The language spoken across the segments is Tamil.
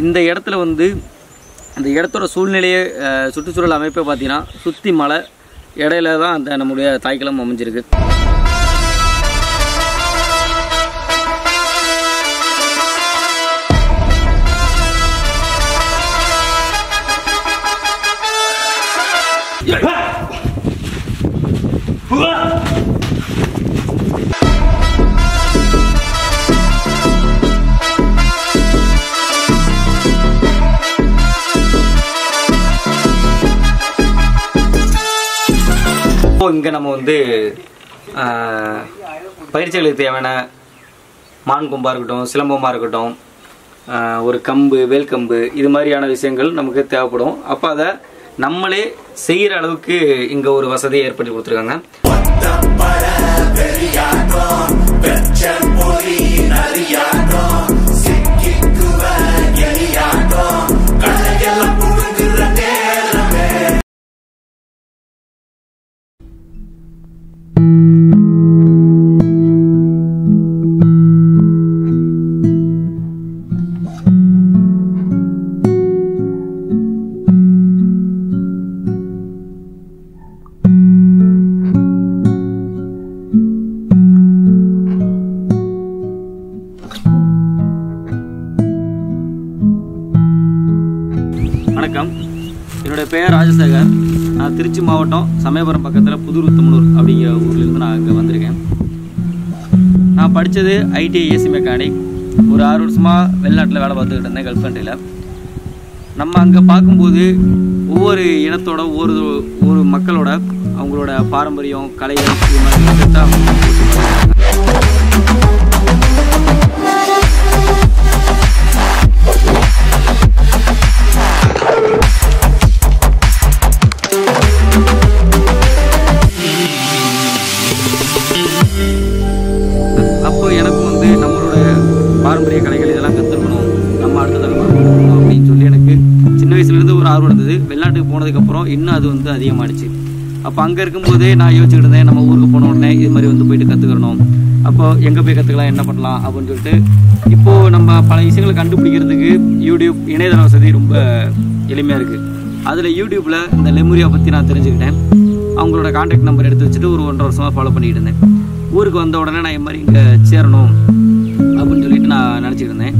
இந்த இடத்துல வந்து அந்த இடத்தோட சூழ்நிலையை சுற்றுச்சூழல் அமைப்பை பார்த்தீங்கன்னா சுற்றி மலை இடையில தான் அந்த நம்முடைய தாய்க்களம் அமைஞ்சிருக்கு. இங்கே நம்ம வந்து பயிற்சிகளுக்கு தேவையான மான் கொம்பாக இருக்கட்டும், சிலம்பமாக இருக்கட்டும், ஒரு கம்பு, வேல் கம்பு, இது மாதிரியான விஷயங்கள் நமக்கு தேவைப்படும். அப்போ அதை நம்மளே செய்கிற அளவுக்கு இங்கே ஒரு வசதியை ஏற்படுத்தி கொடுத்துருக்காங்க. வணக்கம், என்னுடைய பெயர் ராஜசேகர். நான் திருச்சி மாவட்டம் சமயபுரம் பக்கத்தில் புதூர் உத்தமனூர் அப்படிங்கிற ஊர்லேருந்து நான் இங்கே வந்திருக்கேன். நான் படித்தது ஐடிஐ ஏசி மெக்கானிக். ஒரு 6 வருஷமாக வெளிநாட்டில் வேலை பார்த்துக்கிட்டு இருந்தேன், கல்ஃப் கண்ட்ரியில். நம்ம அங்கே பார்க்கும்போது ஒவ்வொரு இனத்தோட ஒரு மக்களோட அவங்களோட பாரம்பரியம், கலைகள், இது மாதிரி விஷயத்தை அப்போ எனக்கும் வந்து நம்மளோட பாரம்பரிய கலைகள் இதெல்லாம் கற்றுக்கணும், நம்ம அடுத்த தலைமுறை கொடுக்கணும் அப்படின்னு சொல்லி எனக்கு சின்ன வயசுலேருந்து ஒரு ஆர்வம் இருந்தது. வெளிநாட்டுக்கு போனதுக்கப்புறம் இன்னும் அது வந்து அதிகமாகிடுச்சு. அப்போ அங்கே இருக்கும்போதே நான் யோசிச்சுக்கிட்டு இருந்தேன், நம்ம ஊருக்கு போன உடனே இது மாதிரி வந்து போயிட்டு கற்றுக்கிறணும். அப்போ எங்கே போய் கற்றுக்கலாம், என்ன பண்ணலாம் அப்படின்னு சொல்லிட்டு இப்போது நம்ம பல விஷயங்களை கண்டுபிடிக்கிறதுக்கு யூடியூப் இணையதள வசதி ரொம்ப எளிமையாக இருக்குது. அதில் யூடியூப்பில் இந்த லெமுரியா பற்றி நான் தெரிஞ்சுக்கிட்டேன். அவங்களோட கான்டாக்ட் நம்பர் எடுத்து வச்சுட்டு ஒரு 1.5 வருஷமாக ஃபாலோ பண்ணிக்கிட்டு இருந்தேன். ஊருக்கு வந்த உடனே நான் இது மாதிரி இங்கே சேரணும் அப்படின்னு சொல்லிட்டு நான் நினச்சிட்டு இருந்தேன்.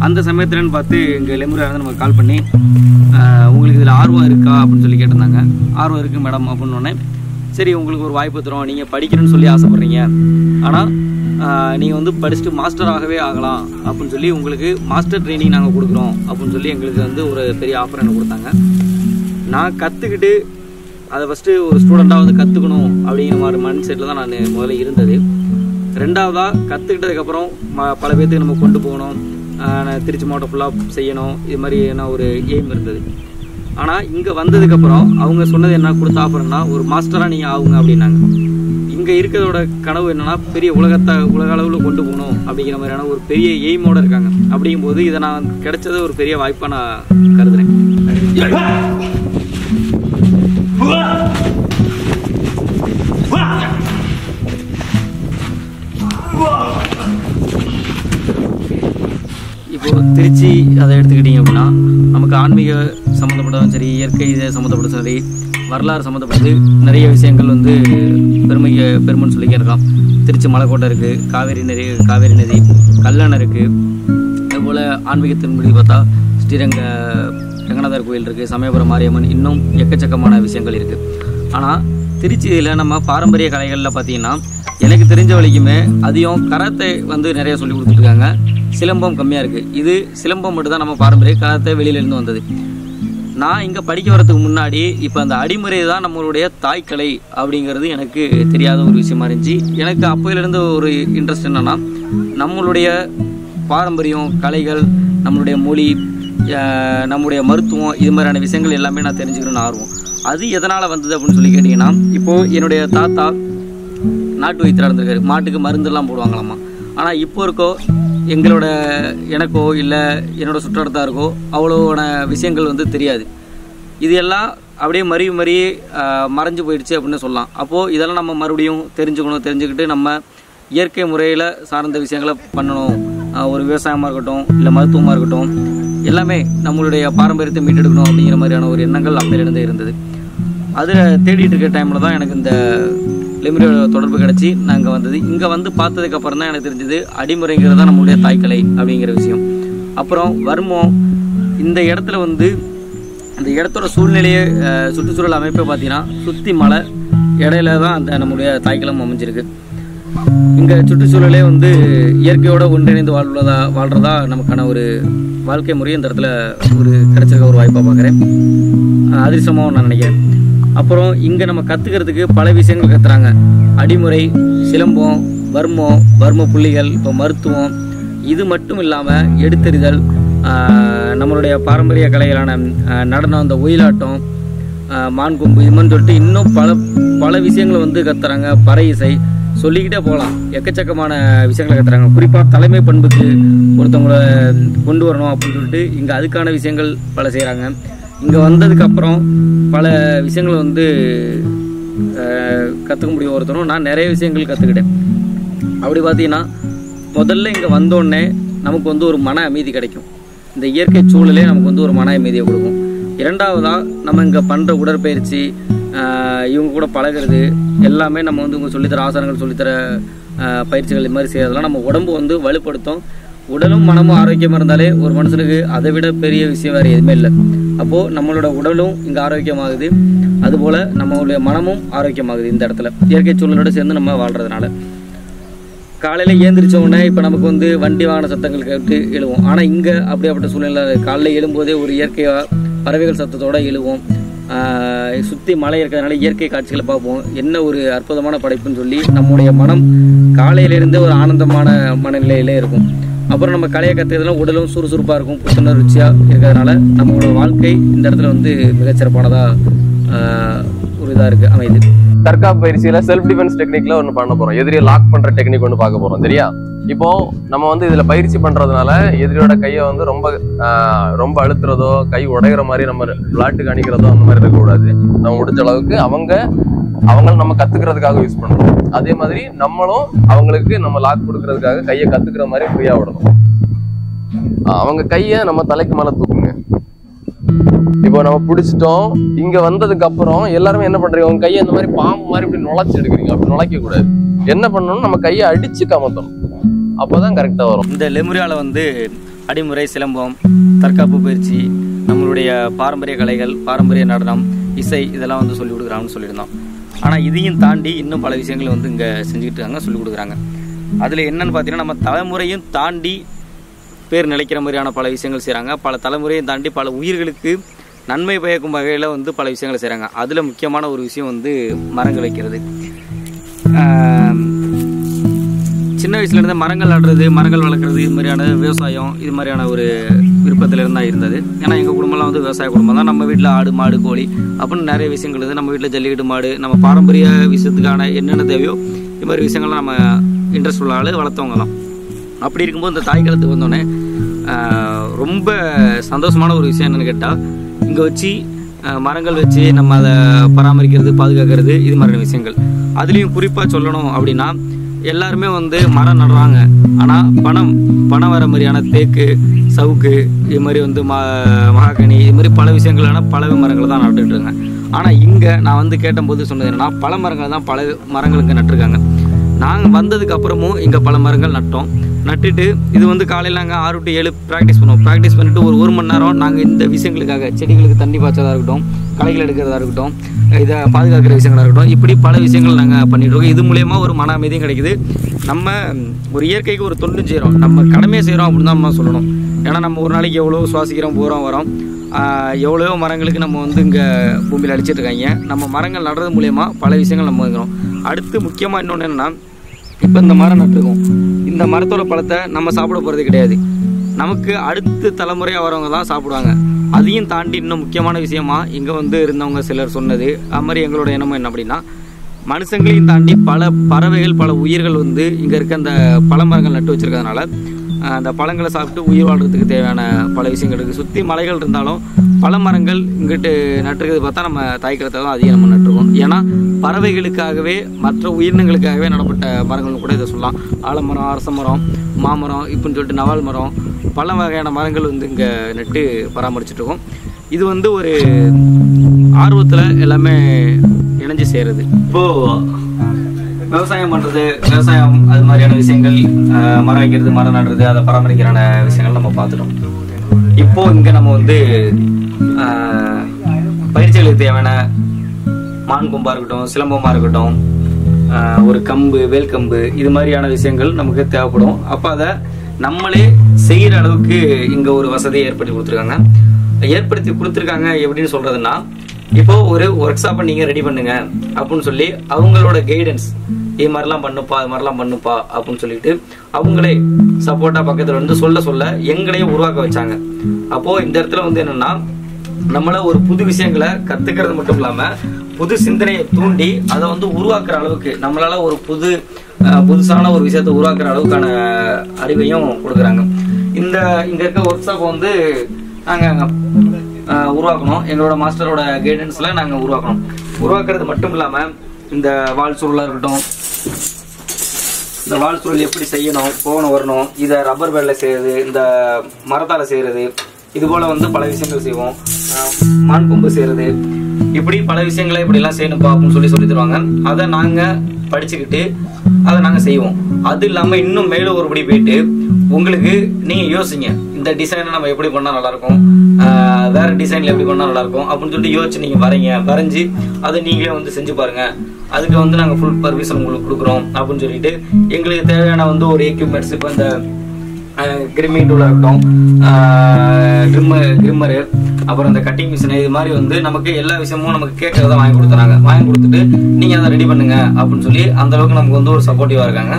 அந்த சமயத்துலன்னு பார்த்து இங்கே லெமுரியா வந்து நமக்கு கால் பண்ணி உங்களுக்கு இதில் ஆர்வம் இருக்கா அப்படின்னு சொல்லி கேட்டிருந்தாங்க. ஆர்வம் இருக்குது மேடம் அப்படின்னோடனே, சரி உங்களுக்கு ஒரு வாய்ப்பு தரோம், நீங்கள் படிக்கணும்னு சொல்லி ஆசைப்பட்றீங்க, ஆனால் நீங்கள் வந்து படிச்சுட்டு மாஸ்டராகவே ஆகலாம் அப்படின்னு சொல்லி உங்களுக்கு மாஸ்டர் ட்ரைனிங் நாங்கள் கொடுக்குறோம் அப்படின்னு சொல்லி எங்களுக்கு வந்து ஒரு பெரிய ஆஃபர் எனக்கு கொடுத்தாங்க. நான் கற்றுக்கிட்டு அதை ஃபஸ்ட்டு ஒரு ஸ்டூடெண்ட்டாக வந்து கற்றுக்கணும் அப்படிங்கிற மாதிரி மைண்ட் செட்டில் தான் நான் முதல்ல இருந்தது. ரெண்டாவதாக கற்றுக்கிட்டதுக்கப்புறம் பல பேர்த்துக்கு நம்ம கொண்டு போகணும், திருச்சி மாவட்டம் ஃபுல்லாக செய்யணும், இது மாதிரி என்ன ஒரு எய்ம் இருந்தது. ஆனால் இங்கே வந்ததுக்கப்புறம் அவங்க சொன்னது என்ன கொடுத்த ஆஃபர்னா, ஒரு மாஸ்டராக நீங்கள் ஆகுங்க அப்படின்னாங்க. இங்கே இருக்கிறதோட கனவு என்னென்னா பெரிய உலக அளவில் கொண்டு போகணும் அப்படிங்கிற மாதிரியான ஒரு பெரிய எய்மோடு இருக்காங்க. அப்படிங்கும்போது இதை நான் கிடைச்சது ஒரு பெரிய வாய்ப்பாக நான் கருதுறேன். இப்போ திருச்சி அதை எடுத்துக்கிட்டீங்க அப்படின்னா நமக்கு ஆன்மீக சம்மந்தப்பட்டதும் சரி, இயற்கை சம்மந்தப்பட்டதும் சரி, வரலாறு சம்மந்தப்பட்டது நிறைய விஷயங்கள் வந்து பெருமைன்னு சொல்லிக்க இருக்கலாம். திருச்சி மலைக்கோட்டை இருக்குது, காவேரி நதி, கல்லணை இருக்குது. அதுபோல் ஆன்மீகத்தின்படி பார்த்தா ரங்கநாதர் கோயில் இருக்குது, சமயபுரம் மாரியம்மன், இன்னும் எக்கச்சக்கமான விஷயங்கள் இருக்குது. ஆனால் திருச்சியில் நம்ம பாரம்பரிய கலைகளில் பார்த்தீங்கன்னா எனக்கு தெரிஞ்ச வரைக்குமே அதையும் கராத்தே வந்து நிறைய சொல்லி கொடுத்துட்ருக்காங்க. சிலம்பம் கம்மியாக இருக்குது. இது சிலம்பம் மட்டும் தான் நம்ம பாரம்பரிய கராத்தே வெளியிலேருந்து வந்தது. நான் இங்கே படிக்க வரதுக்கு முன்னாடி இப்போ அந்த அடிமுறை தான் நம்மளுடைய தாய்க்கலை அப்படிங்கிறது எனக்கு தெரியாத ஒரு விஷயமா இருந்துச்சு. எனக்கு அப்போயிலேருந்து ஒரு இன்ட்ரெஸ்ட் என்னென்னா, நம்மளுடைய பாரம்பரியம், கலைகள், நம்மளுடைய மொழி, நம்முடைய மருத்துவம், இது மாதிரியான விஷயங்கள் எல்லாமே நான் தெரிஞ்சுக்கணும்னு ஆர்வம். அது எதனால் வந்தது அப்படின்னு சொல்லி கேட்டிங்கன்னா, இப்போது என்னுடைய தாத்தா நாட்டு வைத்தியராக இருந்திருக்காரு. மாட்டுக்கு மருந்தெல்லாம் போடுவாங்களாம்மா. ஆனால் இப்போ எனக்கோ இல்லை என்னோடய சுற்றத்தாருக்கோ அவ்வளோவான விஷயங்கள் வந்து தெரியாது. இது எல்லாம் அப்படியே மறைஞ்சு போயிடுச்சு அப்படின்னு சொல்லலாம். அப்போது இதெல்லாம் நம்ம மறுபடியும் தெரிஞ்சுக்கிட்டு நம்ம இயற்கை முறையில் சார்ந்த விஷயங்களை பண்ணணும். ஒரு விவசாயமாக இருக்கட்டும், இல்லை மருத்துவமாக இருக்கட்டும், எல்லாமே நம்மளுடைய பாரம்பரியத்தை மீட்டெடுக்கணும் அப்படிங்கிற மாதிரியான ஒரு எண்ணங்கள் அப்பையிலிருந்தே இருந்தது. அதில் தேடிட்டு இருக்க டைமில் தான் எனக்கு இந்த லெமுரியாவோட தொடர்பு கிடச்சி நாங்கள் வந்தது. இங்கே வந்து பார்த்ததுக்கப்புறம் தான் எனக்கு தெரிஞ்சது அடிமுறைங்கிறது தான் நம்மளுடைய தாய்க்கலை அப்படிங்கிற விஷயம். அப்புறம் வர்மம், இந்த இடத்துல வந்து அந்த இடத்தோட சூழ்நிலையை சுற்றுச்சூழல் அமைப்பை பார்த்தீங்கன்னா சுற்றி மலை இடையில தான் அந்த நம்மளுடைய தாய்க்களம் அமைஞ்சிருக்கு. இங்கே சுற்றுச்சூழலே வந்து இயற்கையோடு ஒன்றிணைந்து வாழ்கிறதா நமக்கான ஒரு வாழ்க்கை முறையை இந்த இடத்துல ஒரு கிடைச்சிருக்க ஒரு வாய்ப்பாக பார்க்குறேன். அதிர்ஷ்டமாக நான் நினைக்கிறேன். அப்புறம் இங்கே நம்ம கற்றுக்கிறதுக்கு பல விஷயங்கள் கற்றுறாங்க. அடிமுறை, சிலம்பம், வர்மம், வர்ம புள்ளிகள், இப்போ மருத்துவம், இது மட்டும் இல்லாமல் எடுத்தெறிதல், நம்மளுடைய பாரம்பரிய கலைகளான நடனம், அந்த ஒயிலாட்டம், மான் கொம்பு, இது மாதிரி சொல்லிட்டு இன்னும் பல விஷயங்களை வந்து கற்றுறாங்க. பறை இசை சொல்லிக்கிட்டே போகலாம். எக்கச்சக்கமான விஷயங்களை கற்றுறாங்க. குறிப்பாக தலைமை பண்புக்கு ஒருத்தவங்களை கொண்டு வரணும் அப்படின்னு சொல்லிட்டு இங்கே அதுக்கான விஷயங்கள் பல செய்கிறாங்க. இங்கே வந்ததுக்கப்புறம் பல விஷயங்களை வந்து கற்றுக்க முடியும் ஒருத்தரும். நான் நிறைய விஷயங்கள் கற்றுக்கிட்டேன். அப்படி பார்த்தீங்கன்னா முதல்ல இங்கே வந்தோடனே நமக்கு வந்து ஒரு மன அமைதி கிடைக்கும். இந்த இயற்கை சூழலே நமக்கு வந்து ஒரு மன அமைதியை கொடுக்கும். இரண்டாவதாக நம்ம இங்கே பண்ணுற உடற்பயிற்சி, இவங்க கூட பழகிறது எல்லாமே நம்ம வந்து இவங்க சொல்லித்தர ஆசாரங்கள், சொல்லித்தர பயிற்சிகள், இது மாதிரி செய்யறதெல்லாம் நம்ம உடம்பு வந்து வலுப்படுத்தும். உடலும் மனமும் ஆரோக்கியமாக இருந்தாலே ஒரு மனுஷனுக்கு அதை விட பெரிய விஷயம் வேறு எதுவுமே இல்லை. அப்போது நம்மளோட உடலும் இங்கே ஆரோக்கியமாகுது, அதுபோல் நம்மளுடைய மனமும் ஆரோக்கியமாகுது. இந்த இடத்துல இயற்கை சூழலோடு சேர்ந்து நம்ம வாழ்கிறதுனால காலையில் ஏந்திரிச்ச உடனே இப்போ நமக்கு வந்து வண்டி வாகன சத்தங்கள் கேட்டு எழுவோம். ஆனால் இங்கே அப்படியாப்பட்ட சூழ்நிலை காலையில் எழும்போதே ஒரு இயற்கையாக பறவைகள் சத்தத்தோடு எழுவோம். சுற்றி மலை இருக்கிறதுனால இயற்கை காட்சிகளை பார்ப்போம். என்ன ஒரு அற்புதமான படைப்புன்னு சொல்லி நம்முடைய மனம் காலையிலேருந்தே ஒரு ஆனந்தமான மனநிலையிலே இருக்கும். அப்புறம் நம்ம கலையை கற்றுக்கிறதுலாம் உடலும் சுறுசுறுப்பாக இருக்கும், புத்துணர்ச்சியாக இருக்கிறதுனால நம்மளோட வாழ்க்கை இந்த இடத்துல வந்து மிகச்சிறப்பானதாக ஒரு இதாக இருக்குது அமைது. தற்காப்பு பயிற்சியில செல்ஃப் டிஃபென்ஸ் டெக்னிக்ல ஒன்று பண்ண போறோம். எதிரியை லாக் பண்ற டெக்னிக் ஒன்று பார்க்க போறோம். சரியா? இப்போ நம்ம வந்து இதுல பயிற்சி பண்றதுனால எதிரியோட கையை வந்து ரொம்ப அழுத்துறதோ, கை உடைகிற மாதிரி நம்ம விளையாட்டு காணிக்கிறதோ அந்த மாதிரி இருக்கக்கூடாது. நம்ம முடிஞ்ச அளவுக்கு அவங்க நம்ம கத்துக்கிறதுக்காக யூஸ் பண்றோம். அதே மாதிரி நம்மளும் அவங்களுக்கு நம்ம லாக் கொடுக்கறதுக்காக கையை கத்துக்கிற மாதிரி ஃப்ரீயா விடணும். அவங்க கையை நம்ம தலைக்கு மேல தூக்குங்க. இப்போ நம்ம பிடிச்சிட்டோம். இங்க வந்ததுக்கு அப்புறம் எல்லாருமே என்ன பண்றீங்க, உங்க கையை இந்த மாதிரி பாம்பு மாதிரி இப்படி நுழைச்சு எடுக்கிறீங்க. அப்படி நுழைக்க கூடாது. என்ன பண்ணணும், நம்ம கையை அடிச்சு கமத்தணும். அப்போதான் கரெக்டா வரும். இந்த லெமுரியால வந்து அடிமுறை, சிலம்பம், தற்காப்பு பயிற்சி, நம்மளுடைய பாரம்பரிய கலைகள், பாரம்பரிய நடனம், இசை இதெல்லாம் வந்து சொல்லிக் கொடுக்குறாங்கன்னு சொல்லியிருந்தோம். ஆனால் இதையும் தாண்டி இன்னும் பல விஷயங்கள் வந்து இங்கே செஞ்சுக்கிட்டு இருக்காங்க, சொல்லிக் கொடுக்குறாங்க. அதில் என்னன்னு பார்த்தீங்கன்னா நம்ம தலைமுறையும் தாண்டி பேர் நிலைக்கிற மாதிரியான பல விஷயங்கள் செய்கிறாங்க. பல தலைமுறையும் தாண்டி பல உயிர்களுக்கு நன்மை பயக்கும் வகையில் வந்து பல விஷயங்களை செய்கிறாங்க. அதில் முக்கியமான ஒரு விஷயம் வந்து மரங்கள் வைக்கிறது. சின்ன வயசுலேருந்து மரங்கள் நடுறது, மரங்கள் வளர்க்குறது, இது மாதிரியான விவசாயம், இது மாதிரியான ஒரு விருப்பத்திலிருந்து தான் இருந்தது. ஏன்னா எங்கள் குடும்பம்லாம் வந்து விவசாய குடும்பம் தான். நம்ம வீட்டில் ஆடு, மாடு, கோழி அப்படின்னு நிறைய விஷயங்கள் இருக்குது. நம்ம வீட்டில் ஜல்லிக்கட்டு மாடு, நம்ம பாரம்பரிய விஷயத்துக்கான என்னென்ன தேவையோ இது மாதிரி விஷயங்கள்லாம் நம்ம இன்ட்ரெஸ்ட் உள்ள ஆள் வளர்த்தவங்க தான். அப்படி இருக்கும்போது இந்த தாய்க்காலத்துக்கு வந்தோடனே ரொம்ப சந்தோஷமான ஒரு விஷயம் என்னென்னு கேட்டால், இங்கே வச்சு மரங்கள் வச்சு நம்ம அதை பராமரிக்கிறது, பாதுகாக்கிறது, இது மாதிரியான விஷயங்கள். அதுலேயும் குறிப்பாக சொல்லணும் அப்படின்னா எல்லாருமே வந்து மரம் நடுறாங்க. ஆனால் பணம் வர மாதிரியான தேக்கு, சவுக்கு, இது மாதிரி வந்து மகாகனி, இது மாதிரி பல விஷயங்களான பல மரங்களை தான் நட்டுட்ருங்க. ஆனால் இங்கே நான் வந்து கேட்டபோது சொன்னது என்னன்னா, பல மரங்கள் தான் பல மரங்களுக்கு நட்டுருக்காங்க. நாங்கள் வந்ததுக்கு அப்புறமும் இங்கே பல மரங்கள் நட்டுட்டு இது வந்து காலையில் நாங்கள் 6 to 7 ப்ராக்டிஸ் பண்ணுவோம். ப்ராக்டிஸ் பண்ணிவிட்டு ஒரு மணி நேரம் நாங்கள் இந்த விஷயங்களுக்காக, செடிகளுக்கு தண்ணி பாய்ச்சதாக இருக்கட்டும், களைகள் எடுக்கிறதா இருக்கட்டும், இதை பாதுகாக்கிற விஷயங்களாக இருக்கட்டும், இப்படி பல விஷயங்கள் நாங்கள் பண்ணிகிட்ருக்கோம். இது மூலயமா ஒரு மன அமைதியும் கிடைக்குது. நம்ம ஒரு இயற்கைக்கு ஒரு தொண்டும் செய்கிறோம், நம்ம கடமையை செய்கிறோம் அப்படின்னு தான் நம்ம சொல்லணும். ஏன்னா நம்ம ஒரு நாளைக்கு எவ்வளோ சுவாசிக்கிறோம், போகிறோம் வரோம், எவ்வளோ மரங்களுக்கு நம்ம வந்து இங்கே பூமியில் அடிச்சிட்ருக்காங்க. நம்ம மரங்கள் நடுறது மூலயமா பல விஷயங்கள் நம்ம வைக்கிறோம். அடுத்து முக்கியமாக இன்னொன்று என்னென்னா, இப்போ இந்த மரம் நட்டுருக்கோம், இந்த மரத்தோட பழத்தை நம்ம சாப்பிட போகிறது கிடையாது, நமக்கு அடுத்த தலைமுறையாக வரவங்க தான் சாப்பிடுவாங்க. அதையும் தாண்டி இன்னும் முக்கியமான விஷயமா இங்கே வந்து இருந்தவங்க சிலர் சொன்னது, அது மாதிரி எங்களோட எண்ணமும் என்ன அப்படின்னா, மனுஷங்களையும் தாண்டி பல பறவைகள், பல உயிர்கள் வந்து இங்கே இருக்க அந்த பழமரங்கள் நட்டு வச்சுருக்கிறதுனால அந்த பழங்களை சாப்பிட்டு உயிர் வாழ்கிறதுக்கு தேவையான பல விஷயங்கள் இருக்குது. சுற்றி மலைகள் இருந்தாலும் பல மரங்கள் இங்கிட்டு நட்டுருக்கிறது பார்த்தா நம்ம தாய்க்கிறத தான் அதிகம் நம்ம நட்டுருக்கோம். ஏன்னா பறவைகளுக்காகவே, மற்ற உயிரினங்களுக்காகவே நடப்பட்ட மரங்கள்னு கூட இதை சொல்லலாம். ஆலமரம், அரச மரம், மாமரம் இப்படின்னு சொல்லிட்டு நவால் மரம், பல வகையான மரங்கள் வந்து இங்கே நட்டு பராமரிச்சுட்ருக்கோம். இது வந்து ஒரு ஆர்வத்தில் எல்லாமே இணைஞ்சு செய்கிறது. இப்போது விவசாயம் பண்ணுறது, விவசாயம் அது மாதிரியான விஷயங்கள், மரம் வைக்கிறது, மரம் நடுறது, அதை பராமரிக்கிறான விஷயங்கள் நம்ம பார்த்துட்டோம். இப்போது இங்கே நம்ம வந்து பயிற்சிகளுக்கு தேவையான மான் கொம்பாக இருக்கட்டும், சிலம்பமாக இருக்கட்டும், ஒரு கம்பு, வேல் கம்பு, இது மாதிரியான விஷயங்கள் நமக்கு தேவைப்படும். அப்போ அதை நம்மளே செய்கிற அளவுக்கு இங்கே ஒரு வசதியை ஏற்படுத்தி கொடுத்துருக்காங்க. எப்படின்னு சொல்கிறதுன்னா, இப்போ ஒரு ஒர்க் ஷாப்பை நீங்கள் ரெடி பண்ணுங்க அப்படின்னு சொல்லி அவங்களோட கைடன்ஸ், இது மாதிரிலாம் பண்ணுப்பா, இது மாதிரிலாம் பண்ணுப்பா அப்படின்னு சொல்லிட்டு அவங்களே சப்போர்ட்டாக பக்கத்தில் வந்து சொல்ல எங்களையும் உருவாக்க வச்சாங்க. அப்போது இந்த இடத்துல வந்து என்னென்னா, நம்மள ஒரு புது விஷயங்களை கற்றுக்கிறது மட்டும் இல்லாமல் புது சிந்தனையை தூண்டி அதை வந்து உருவாக்குற அளவுக்கு, நம்மளால ஒரு புதுசான ஒரு விஷயத்தை உருவாக்குற அளவுக்கான அறிவையும் கொடுக்குறாங்க. இங்க இருக்க ஒர்க் ஷாப் வந்து நாங்கள் உருவாக்கணும். எங்களோட மாஸ்டரோட கைடன்ஸ்ல நாங்கள் உருவாக்குறது மட்டும் இல்லாமல் இந்த வால் சுருளாக இருக்கட்டும், இந்த வால் சுருள் எப்படி செய்யணும், போகணும் வரணும், இதை ரப்பர் பேடில் செய்யறது, இந்த மரத்தால் செய்யறது, இது போல வந்து பல விஷயங்கள் செய்வோம். மான் கொம்பு செய்யறது, இப்படி பல விஷயங்களை இப்படிலாம் செய்யணும்ப்பா அப்படின்னு சொல்லி தருவாங்க. அதை நாங்கள் படிச்சுக்கிட்டு அதை நாங்கள் செய்வோம். அது இல்லாமல் இன்னும் மேலும் ஒருபடி போயிட்டு உங்களுக்கு நீங்கள் யோசிங்க, இந்த டிசைனை நம்ம எப்படி பண்ணால் நல்லாயிருக்கும், வேற டிசைனில் எப்படி பண்ணால் நல்லாயிருக்கும் அப்படின்னு சொல்லிட்டு யோசிச்சு நீங்கள் வரைஞ்சி அதை நீங்களே வந்து செஞ்சு பாருங்கள். அதுக்கு வந்து நாங்கள் ஃபுல் பர்மிஷன் உங்களுக்கு கொடுக்குறோம் அப்படின்னு சொல்லிட்டு எங்களுக்கு தேவையான வந்து ஒரு எக்யூப்மெண்ட்ஸ், இப்போ இந்த கிரிமிங் டூலாக இருக்கட்டும், கிரிம்மரு, அப்புறம் இந்த கட்டிங் மிஷின், இது மாதிரி வந்து நமக்கு எல்லா விஷயமும் நமக்கு கேட்கறத வாங்கி கொடுத்துட்டு நீங்கள் அதை ரெடி பண்ணுங்க அப்படின்னு சொல்லி அந்த அளவுக்கு நமக்கு வந்து ஒரு சப்போர்ட்டிவாக இருக்காங்க.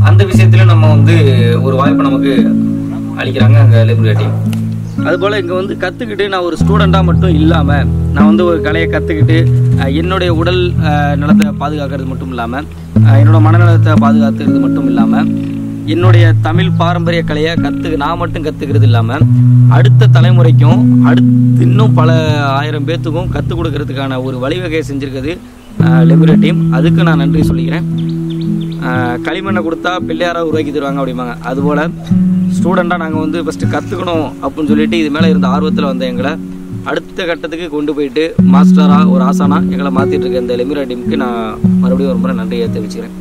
அந்த விஷயத்துல நம்ம வந்து ஒரு வாய்ப்பை நமக்கு அளிக்கிறாங்க அங்கே லிபரல் டீம். அதுபோல் இங்கே வந்து கற்றுக்கிட்டு நான் ஒரு ஸ்டூடெண்ட்டாக மட்டும் இல்லாமல் நான் வந்து ஒரு கலையை கற்றுக்கிட்டு என்னுடைய உடல் நலத்தை பாதுகாக்கிறது மட்டும் இல்லாமல், என்னோட மனநலத்தை பாதுகாத்துக்கிறது மட்டும் இல்லாமல், என்னுடைய தமிழ் பாரம்பரிய கலையை நான் மட்டும் கற்றுக்கிறது இல்லாமல் அடுத்த தலைமுறைக்கும் இன்னும் பல ஆயிரம் பேர்த்துக்கும் கற்றுக் கொடுக்கறதுக்கான ஒரு வழிவகையை செஞ்சுருக்குது லிபரல் டீம். அதுக்கு நான் நன்றி சொல்லிக்கிறேன். களிமண்ணை கொடுத்தா பிள்ளையாராக உருவாக்கி தருவாங்க அப்படிம்பாங்க. அதுபோல் ஸ்டூடெண்ட்டாக நாங்கள் வந்து ஃபஸ்ட்டு கற்றுக்கணும் அப்படின்னு சொல்லிட்டு இது மேலே இருந்த ஆர்வத்தில் வந்த எங்களை அடுத்த கட்டத்துக்கு கொண்டு போயிட்டு மாஸ்டராக ஒரு ஆசானாக எங்களை மாற்றிட்டு இருக்க இந்த லிபரல் டீமுக்கு நான் மறுபடியும் ஒரு முறை நன்றியை தெரிவிச்சுக்கிறேன்.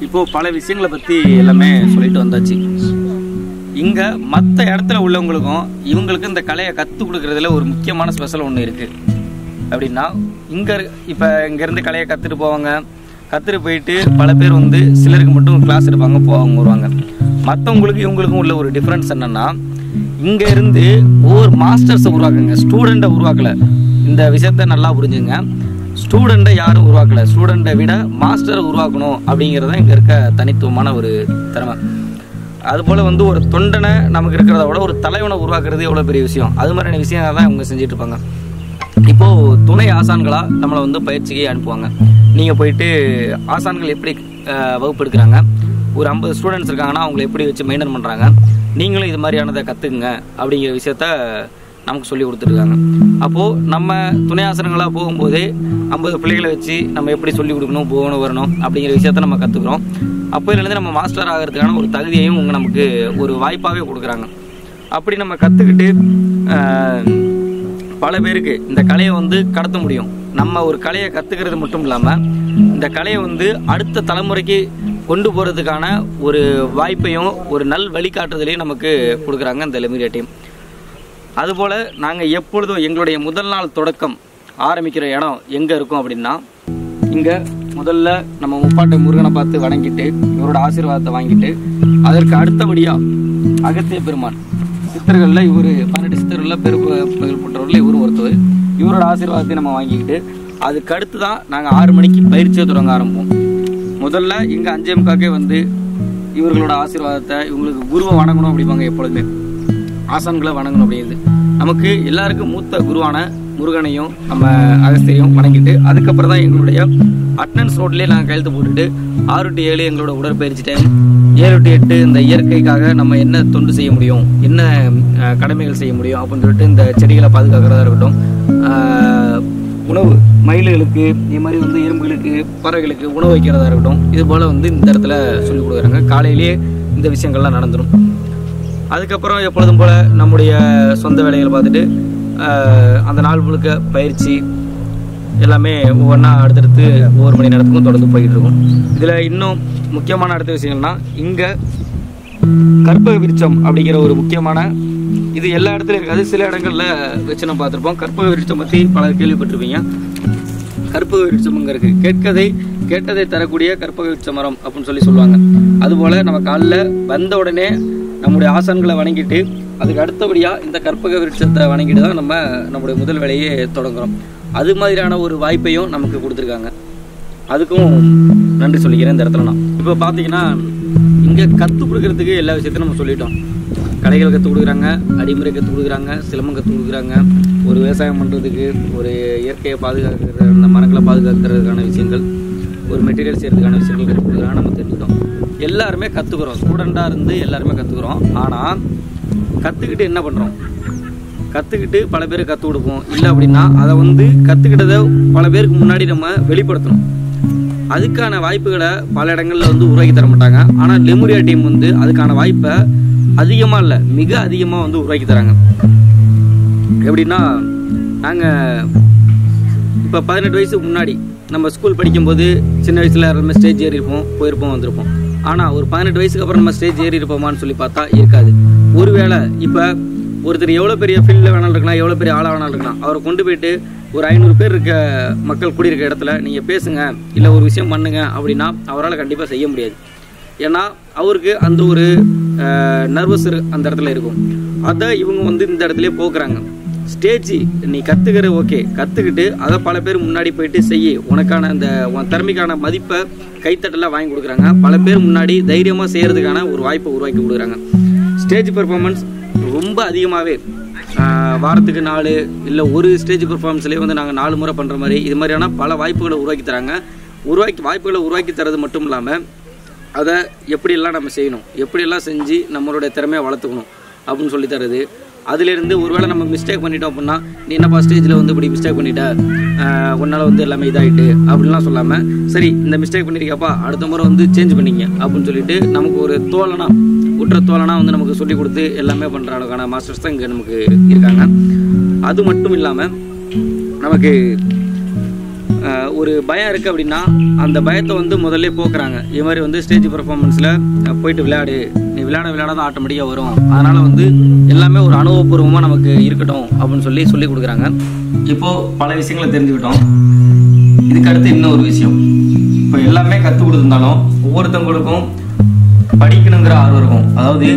இப்போது பல விஷயங்களை பற்றி எல்லாமே சொல்லிட்டு வந்தாச்சு. இங்கே மற்ற இடத்துல உள்ளவங்களுக்கும் இவங்களுக்கும் இந்த கலையை கற்றுக் கொடுக்குறதுல ஒரு முக்கியமான ஸ்பெஷல் ஒன்று இருக்குது. அப்படின்னா இப்போ இங்கேருந்து கலையை கற்றுட்டு போயிட்டு பல பேர் வந்து சிலருக்கு மட்டும் கிளாஸ் எடுப்பாங்க, வருவாங்க. மற்றவங்களுக்கு இவங்களுக்கும் உள்ள ஒரு டிஃப்ரென்ஸ் என்னென்னா, இங்கே இருந்து ஒவ்வொரு மாஸ்டர்ஸை உருவாக்குங்க, ஸ்டூடெண்ட்டை உருவாக்கலை. இந்த விஷயத்த நல்லா புரிஞ்சுங்க. ஸ்டூடெண்ட்டை யாரும் உருவாக்கலை, ஸ்டூடெண்ட்டை விட மாஸ்டரை உருவாக்கணும் அப்படிங்கிறது தான் இங்கே இருக்க தனித்துவமான ஒரு திறமை. அதுபோல் வந்து ஒரு தொண்டனை நமக்கு இருக்கிறத விட ஒரு தலைவனை உருவாக்குறது எவ்வளோ பெரிய விஷயம். அது மாதிரியான விஷயம் தான் இவங்க செஞ்சுட்டு இருப்பாங்க. இப்போது துணை ஆசான்களாக நம்மளை வந்து பயிற்சிக்கு அனுப்புவாங்க. நீங்கள் போயிட்டு ஆசான்கள் எப்படி வகுப்பு எடுக்கிறாங்க, ஒரு 50 ஸ்டூடெண்ட்ஸ் இருக்காங்கன்னா அவங்களை எப்படி வச்சு மெயின்டைன் பண்ணுறாங்க, நீங்களும் இது மாதிரியானதை கற்றுக்குங்க அப்படிங்கிற விஷயத்த நமக்கு சொல்லி கொடுத்துருக்காங்க. அப்போது நம்ம துணை ஆசிரியர்களாக போகும்போதே 50 பிள்ளைகளை வச்சு நம்ம எப்படி சொல்லிக் கொடுக்கணும், போகணும் வரணும் அப்படிங்கிற விஷயத்த நம்ம கற்றுக்குறோம். அப்போலேருந்து நம்ம மாஸ்டர் ஆகிறதுக்கான ஒரு தகுதியையும் நமக்கு ஒரு வாய்ப்பாகவே கொடுக்குறாங்க. அப்படி நம்ம கற்றுக்கிட்டு பல பேருக்கு இந்த கலையை வந்து கடத்த முடியும். நம்ம ஒரு கலையை கற்றுக்கிறது மட்டும் இல்லாமல் இந்த கலையை வந்து அடுத்த தலைமுறைக்கு கொண்டு போகிறதுக்கான ஒரு வாய்ப்பையும் ஒரு நல் வழிகாட்டுதலையும் நமக்கு கொடுக்குறாங்க இந்த லிபரல் டீம். அதுபோல் நாங்கள் எப்பொழுதும் எங்களுடைய முதல் நாள் தொடக்கம் ஆரம்பிக்கிற இடம் எங்கே இருக்கும் அப்படின்னா, இங்கே முதல்ல நம்ம முப்பாட்டை முருகனை பார்த்து வணங்கிட்டு இவரோட ஆசீர்வாதத்தை வாங்கிட்டு, அதற்கு அடுத்தபடியாக அகத்திய பெருமான் சித்தர்களில் இவர் 18 சித்தர்களில் பெருப்பட்டவர்களில் இவரும் ஒருத்தவர். இவரோட ஆசீர்வாதத்தை நம்ம வாங்கிக்கிட்டு அதுக்கு அடுத்து தான் நாங்கள் 6 மணிக்கு பயிற்சியை தொடங்க ஆரம்பிப்போம். முதல்ல இங்கே 5:45 வந்து இவர்களோட ஆசீர்வாதத்தை, இவங்களுக்கு குருவை வணங்கணும் அப்படிம்பாங்க. எப்பொழுதுமே ஆசான்களை வணங்கணும் அப்படிங்கிறது நமக்கு எல்லாருக்கும் மூத்த குருவான முருகனையும் நம்ம அகஸ்தியரையும் வணங்கிட்டு அதுக்கப்புறம் தான் எங்களுடைய அட்டனன்ஸ் நோட்லேயே நாங்கள் கையெழுத்து போட்டுட்டு 6 to 7 எங்களோட உடற்பயிற்சி டைம், 7 to 8 இந்த இயற்கைக்காக நம்ம என்ன தொண்டு செய்ய முடியும், என்ன கடமைகள் செய்ய முடியும் அப்படின்னு சொல்லிட்டு இந்த செடிகளை பாதுகாக்கிறதா இருக்கட்டும், உணவு மயில்களுக்கு இது மாதிரி வந்து எறும்புகளுக்கு பறவைகளுக்கு உணவு வைக்கிறதா இருக்கட்டும், இது போல் வந்து இந்த இடத்துல சொல்லிக் கொடுக்குறாங்க. காலையிலேயே இந்த விஷயங்கள்லாம் நடந்துடும். அதுக்கப்புறம் எப்பொழுதும் போல் நம்முடைய சொந்த வேலைகளை பார்த்துட்டு அந்த நாள் முழுக்க பயிற்சி எல்லாமே ஒவ்வொன்றா அடுத்தடுத்து ஒவ்வொரு மணி நேரத்துக்கும் தொடர்ந்து போய்கிட்டு இருக்கும். இதில் இன்னும் முக்கியமான அடுத்த விஷயங்கள்னா, இங்கே கற்பக விருட்சம் அப்படிங்கிற ஒரு முக்கியமான, இது எல்லா இடத்துலையும் இருக்காது, சில இடங்களில் வச்சு நம்ம பார்த்துருப்போம். கற்பக விருட்சம் பற்றி பலர் கேள்விப்பட்டிருப்பீங்க. கற்பக விருட்சம் இங்கே இருக்குது. கேட்டதை தரக்கூடிய கற்பக விருட்ச மரம் அப்படின்னு சொல்லுவாங்க. அதுபோல் நம்ம காலையில் வந்த உடனே நம்முடைய ஆசான்களை வணங்கிட்டு அதுக்கு அடுத்தபடியாக இந்த கற்பக விருட்சத்தை வணங்கிட்டு தான் நம்முடைய முதல் வேலையை தொடங்குறோம். அது மாதிரியான ஒரு வாய்ப்பையும் நமக்கு கொடுத்துருக்காங்க. அதுக்கும் நன்றி சொல்லிக்கிறேன் இந்த இடத்துல. நான் இப்போ பார்த்தீங்கன்னா இங்கே கற்றுக் கொடுக்கறதுக்கு எல்லா விஷயத்தையும் நம்ம சொல்லிட்டோம். கலைகள் கற்றுக் கொடுக்குறாங்க, அடிமுறை கற்றுக் கொடுக்குறாங்க, சிலம்பம் கற்றுக் கொடுக்குறாங்க, ஒரு விவசாயம் பண்ணுறதுக்கு, ஒரு இயற்கையை பாதுகாக்கிற, அந்த மரங்களை பாதுகாக்கிறதுக்கான விஷயங்கள், ஒரு மெட்டீரியல் செய்கிறதுக்கான விஷயங்கள் கற்றுக் கொடுக்குறாங்க. நம்ம தெரிஞ்சுக்கிட்டோம். எல்லாருமே கற்றுக்குறோம், ஸ்டூடெண்ட்டாக இருந்து எல்லாருமே கற்றுக்குறோம். ஆனால் கற்றுக்கிட்டு என்ன பண்ணுறோம்? கற்றுக்கிட்டு பல பேர் கற்றுக் கொடுப்போம். இல்லை அப்படின்னா அதை வந்து கற்றுக்கிட்டதை பல பேருக்கு முன்னாடி நம்ம வெளிப்படுத்தணும். அதுக்கான வாய்ப்புகளை பல இடங்களில் வந்து உருவாக்கி தர மாட்டாங்க. ஆனால் லெமுரியா டீம் வந்து அதுக்கான வாய்ப்பை அதிகமாக இல்லை, மிக அதிகமாக வந்து உருவாக்கி தராங்க. எப்படின்னா, நாங்கள் இப்போ 18 வயசுக்கு முன்னாடி நம்ம ஸ்கூல் படிக்கும்போது சின்ன வயசில் எல்லாருமே ஸ்டேஜ் ஏறி இருப்போம், போயிருப்போம், வந்திருப்போம். ஆனால் ஒரு 18 வயசுக்கு அப்புறம் நம்ம ஸ்டேஜ் ஏறி இருப்போமான்னு சொல்லி பார்த்தா இருக்காது. ஒருவேளை இப்போ ஒருத்தர் எவ்வளோ பெரிய ஃபீல்டில் வேணாலும் இருக்கலாம், எவ்வளோ பெரிய ஆளாக வேணாலும் இருக்கலாம், அவரை கொண்டு போயிட்டு ஒரு 500 பேர் இருக்க மக்கள் கூடியிருக்க இடத்துல நீங்கள் பேசுங்க, இல்லை ஒரு விஷயம் பண்ணுங்க அப்படின்னா அவரால் கண்டிப்பாக செய்ய முடியாது. ஏன்னா அவருக்கு அந்த ஒரு நர்வஸ் அந்த இடத்துல இருக்கும். அதை இவங்க வந்து இந்த இடத்துலேயே போக்குறாங்க. ஸ்டேஜ் நீ கற்றுக்கிற, ஓகே, கற்றுக்கிட்டு அதை பல பேர் முன்னாடி போயிட்டு செய்ய, உனக்கான அந்த உன் திறமைக்கான மதிப்பை கைத்தட்டலாம் வாங்கி கொடுக்குறாங்க. பல பேர் முன்னாடி தைரியமாக செய்கிறதுக்கான ஒரு வாய்ப்பை உருவாக்கி கொடுக்குறாங்க. ஸ்டேஜ் பெர்ஃபார்மன்ஸ் ரொம்ப அதிகமாகவே வாரத்துக்கு 4 இல்லை ஒரு ஸ்டேஜ் பெர்ஃபார்மன்ஸ்லேயே வந்து நாங்கள் 4 முறை பண்ணுற மாதிரி இது மாதிரியான பல வாய்ப்புகளை உருவாக்கி தராங்க. வாய்ப்புகளை உருவாக்கி தரது மட்டும் இல்லாமல் அதை எப்படியெல்லாம் நம்ம செய்யணும், எப்படியெல்லாம் செஞ்சு நம்மளுடைய திறமையை வளர்த்துக்கணும் அப்படின்னு சொல்லி தருது. அதுலேருந்து ஒருவேளை நம்ம மிஸ்டேக் பண்ணிட்டோம் அப்படின்னா, நீ என்னப்பா ஸ்டேஜில் வந்து இப்படி மிஸ்டேக் பண்ணிட்ட, உன்னால் வந்து எல்லாமே இதாகிட்டு அப்படின்லாம் சொல்லாமல், சரி இந்த மிஸ்டேக் பண்ணியிருக்கப்பா, அடுத்த முறை வந்து சேஞ்ச் பண்ணிங்க அப்படின்னு சொல்லிட்டு நமக்கு ஒரு உற்ற தோழனா வந்து நமக்கு சொல்லிக் கொடுத்து எல்லாமே பண்ணுற அளவுக்கான மாஸ்டர்ஸ் தான் இங்கே நமக்கு இருக்காங்க. அது மட்டும் இல்லாமல் நமக்கு ஒரு பயம் இருக்குது அப்படின்னா அந்த பயத்தை வந்து முதல்ல போக்குறாங்க. இது மாதிரி வந்து ஸ்டேஜ் பெர்ஃபார்மன்ஸில் போயிட்டு விளையாடு, நீ விளையாட தான் ஆட்டோமேட்டிக்காக வரும், அதனால் வந்து எல்லாமே ஒரு அனுபவபூர்வமாக நமக்கு இருக்கட்டும் அப்படின்னு சொல்லி கொடுக்குறாங்க. இப்போது பல விஷயங்களை தெரிஞ்சுக்கிட்டோம். இதுக்கு அடுத்து இன்னும் ஒரு விஷயம், இப்போ எல்லாமே கற்றுக் கொடுத்துருந்தாலும் ஒவ்வொருத்தவங்களுக்கும் படிக்கணுங்கிற ஆர்வம் இருக்கும். அதாவது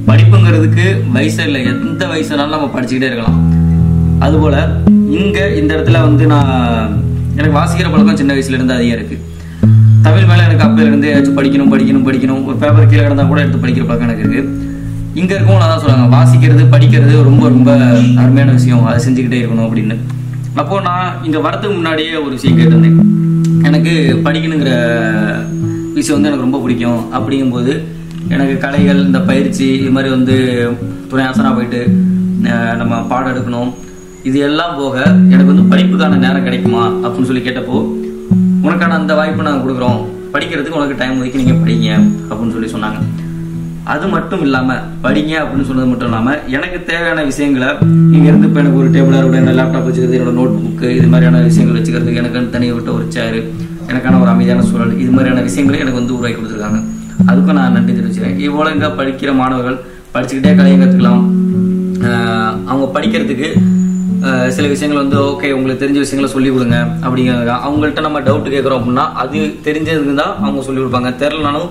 படிப்புங்கிறதுக்கு வயசு இல்லை, எந்த வயசுனாலும் நம்ம படிச்சுக்கிட்டே இருக்கலாம். அதுபோல் இங்கே இந்த இடத்துல வந்து எனக்கு வாசிக்கிற பழக்கம் சின்ன வயசுலேருந்து அதிகம் இருக்குது. தமிழ் மேலே எனக்கு அப்போலேருந்து ஏதாச்சும் படிக்கணும், ஒரு பேப்பர் கீழே கிடந்தால் கூட எடுத்து படிக்கிற பழக்கம் எனக்கு இருக்குது. இங்கே இருக்கவும் நான் தான் சொல்லுவாங்க, வாசிக்கிறது படிக்கிறது ரொம்ப ரொம்ப அருமையான விஷயம், அதை செஞ்சுக்கிட்டே இருக்கணும் அப்படின்னு. அப்போது நான் இங்கே வரதுக்கு முன்னாடியே ஒரு விஷயம் கேட்டிருந்தேன். எனக்கு படிக்கணுங்கிற விஷயம் வந்து எனக்கு ரொம்ப பிடிக்கும். அப்படிங்கும்போது எனக்கு கலைகள், இந்த பயிற்சி, இது மாதிரி வந்து துணை ஆசனாக போயிட்டு நம்ம பாடம் எடுக்கணும், இது எல்லாம் போக எனக்கு வந்து படிப்புக்கான நேரம் கிடைக்குமா அப்படின்னு சொல்லி கேட்டப்போ, உனக்கான அந்த வாய்ப்பு நாங்கள் கொடுக்குறோம், படிக்கிறதுக்கு உனக்கு டைம் ஒதுக்கி நீங்கள் படிங்க அப்படின்னு சொல்லி சொன்னாங்க. அது மட்டும் இல்லாமல் படிங்க அப்படின்னு சொன்னது மட்டும் இல்லாமல் எனக்கு தேவையான விஷயங்களை இங்கேருந்து இப்போ எனக்கு ஒரு டேபிளாக என்னோட லேப்டாப் வச்சுக்கிறது, என்னோட நோட் புக்கு, இது மாதிரியான விஷயங்கள் வச்சுக்கிறதுக்கு எனக்கு தனியாக விட்ட ஒரு சேரு, எனக்கான ஒரு அமைதியான சூழல், இது மாதிரியான விஷயங்களை எனக்கு வந்து உருவாக்கி கொடுத்துருக்காங்க. அதுக்கும் நான் நன்றி தெரிவிச்சுக்கிறேன். இவ்வளோ இங்கே படிக்கிற மாணவர்கள் படிச்சுக்கிட்டே கலையை கற்றுக்கலாம். அவங்க படிக்கிறதுக்கு சில விஷயங்கள் வந்து ஓகே உங்களுக்கு தெரிஞ்ச விஷயங்களை சொல்லிக் கொடுங்க அப்படிங்கிறாங்க. அவங்கள்ட்ட நம்ம டவுட் கேட்குறோம் அப்படின்னா அது தெரிஞ்சதுக்கு தான் அவங்க சொல்லிக் கொடுப்பாங்க. தெரிலனாலும்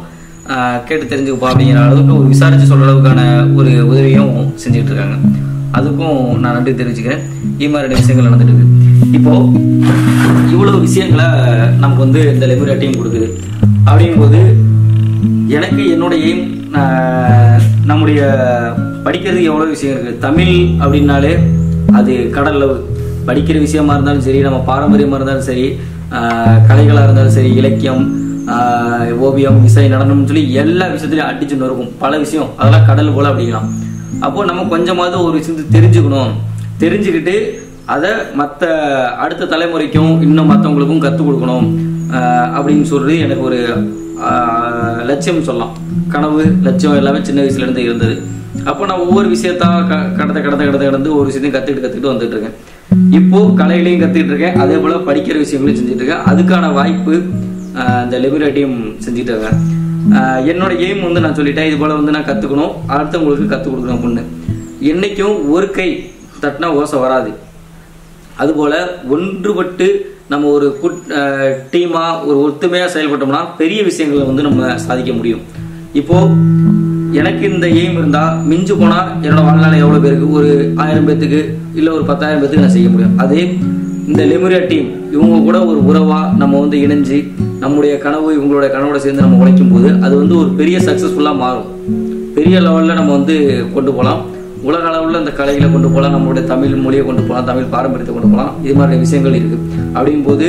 கேட்டு தெரிஞ்சுக்கப்பா அப்படிங்கிற அளவுக்கு ஒரு விசாரித்து சொல்கிற அளவுக்கான ஒரு உதவியும் செஞ்சுக்கிட்டு இருக்காங்க. அதுக்கும் நான் நன்றி தெரிவிச்சுக்கிறேன். இது மாதிரி விஷயங்கள் நடந்துட்டு இருக்கு. இப்போது இவ்வளோ விஷயங்களை நமக்கு வந்து இந்த லெமுரியா டீம் கொடுக்குது. அப்படிங்கும்போது எனக்கு என்னோட எய்ம், நம்முடைய படிக்கிறதுக்கு எவ்வளோ விஷயம் இருக்குது. தமிழ் அப்படின்னாலே அது கடலளவு. படிக்கிற விஷயமா இருந்தாலும் சரி, நம்ம பாரம்பரியமாக இருந்தாலும் சரி, கலைகளாக இருந்தாலும் சரி, இலக்கியம், ஓவியம், இசை, நடனம்னு சொல்லி எல்லா விஷயத்துலையும் அடிச்சுன்னு இருக்கும். பல விஷயம் அதெல்லாம் கடல் போல அப்படிங்கலாம். அப்போ நம்ம கொஞ்சமாவது ஒரு விஷயத்தை தெரிஞ்சுக்கணும். தெரிஞ்சுக்கிட்டு அதை மற்ற அடுத்த தலைமுறைக்கும் இன்னும் மற்றவங்களுக்கும் கற்றுக் கொடுக்கணும் அப்படின்னு சொல்றது எனக்கு ஒரு லட்சியம் சொல்லலாம். கனவு, லட்சியம் எல்லாமே சின்ன வயசுல இருந்து இருந்தது. அப்போ நான் ஒவ்வொரு விஷயத்தா கடந்து ஒரு விஷயத்தையும் கற்றுக்கிட்டு வந்துட்டு இருக்கேன். இப்போ கலைகளையும் கற்றுக்கிட்டு இருக்கேன், அதே போல படிக்கிற விஷயங்களையும் செஞ்சுட்டு இருக்கேன். அதுக்கான வாய்ப்பு இந்த லெமிரா டீம் செஞ்சுட்டு இருக்கேன். என்னோட எய்ம் வந்து நான் சொல்லிட்டேன், இது போல வந்து நான் கற்றுக்கணும், அடுத்தவங்களுக்கு கற்றுக் கொடுக்கணும் அப்படின்னு. என்னைக்கும் ஒரு கை தட்டினா ஓசை வராது. அதுபோல ஒன்றுபட்டு நம்ம ஒரு டீமா ஒரு ஒத்துமையாக செயல்பட்டோம்னா பெரிய விஷயங்களை வந்து நம்ம சாதிக்க முடியும். இப்போ எனக்கு இந்த எய்ம் இருந்தா மிஞ்சு போனா என்னோட வாழ்நாள் எவ்வளவு பேருக்கு, ஒரு 1000 பேத்துக்கு இல்லை ஒரு 10,000 பேத்துக்கு நான் செய்ய முடியும். அதே இந்த லெமிரா டீம் இவங்க கூட ஒரு உறவா நம்ம வந்து இணைஞ்சு நம்முடைய கனவு இவங்களோட கனவோட சேர்ந்து நம்ம உழைக்கும் போது அது வந்து ஒரு பெரிய சக்சஸ்ஃபுல்லா மாறும். பெரிய லெவல்ல நம்ம வந்து கொண்டு போகலாம். உலக அளவில் இந்த கலைகளை கொண்டு போகலாம், நம்மளுடைய தமிழ் மொழியை கொண்டு போகலாம், தமிழ் பாரம்பரியத்தை கொண்டு போகலாம். இது மாதிரி விஷயங்கள் இருக்கு. அப்படிங்கும் போது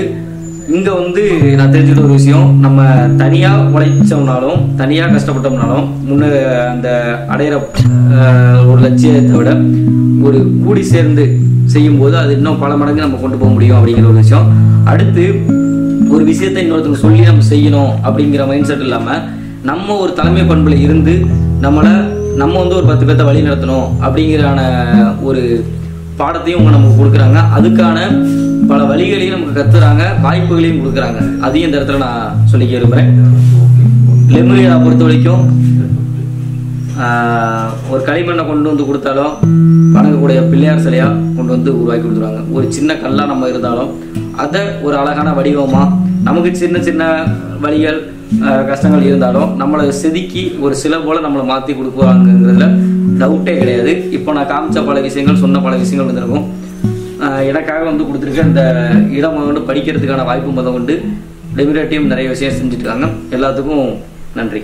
இங்க வந்து நான் தெரிஞ்சுக்கிட்ட ஒரு விஷயம், நம்ம தனியா உழைச்சோம்னாலும் தனியா கஷ்டப்பட்டோம்னாலும் முன்ன அந்த அடையிற ஒரு லட்சியத்தை விட ஒரு கூடி சேர்ந்து செய்யும் போது அது இன்னும் பல மடங்கு நம்ம கொண்டு போக முடியும் அப்படிங்கிற ஒரு விஷயம். அடுத்து ஒரு விஷயத்தை இன்னொருத்தவங்க சொல்லி நம்ம செய்யணும் அப்படிங்கிற மைண்ட் செட் இல்லாம நம்ம ஒரு தலைமை பண்புல இருந்து நம்ம வந்து ஒரு 10 பேர்த்த வழி நடத்தணும் அப்படிங்கிறான ஒரு பாடத்தையும் அவங்க நமக்கு கொடுக்குறாங்க. அதுக்கான பல வழிகளையும் நமக்கு கத்துறாங்க, வாய்ப்புகளையும் கொடுக்குறாங்க. அதையும் இந்த இடத்துல நான் சொல்லிக்க விரும்புறேன். லெமிரா பொறுத்த வரைக்கும் ஒரு களிமண்ணை கொண்டு வந்து கொடுத்தாலும் வணங்கக்கூடிய பிள்ளையார் சிலையா கொண்டு வந்து உருவாக்கி கொடுத்துருவாங்க. ஒரு சின்ன கல்லா நம்ம இருந்தாலும் அதை ஒரு அழகான வடிவமா, நமக்கு சின்ன சின்ன வழிகள் கஷ்டங்கள் இருந்தாலும் நம்மளை செதுக்கி ஒரு சிலை போல நம்மளை மாற்றி கொடுக்குவாங்கிறதுல டவுட்டே கிடையாது. இப்போ நான் காமிச்ச பல விஷயங்கள், சொன்ன பல விஷயங்கள் வந்துருக்கும். எனக்காக வந்து கொடுத்துருக்க இந்த இடம் வந்து படிக்கிறதுக்கான வாய்ப்பு முதல் கொண்டு லெமிரா டீம் நிறைய விஷயம் செஞ்சுட்டு இருக்காங்க. எல்லாத்துக்கும் நன்றி.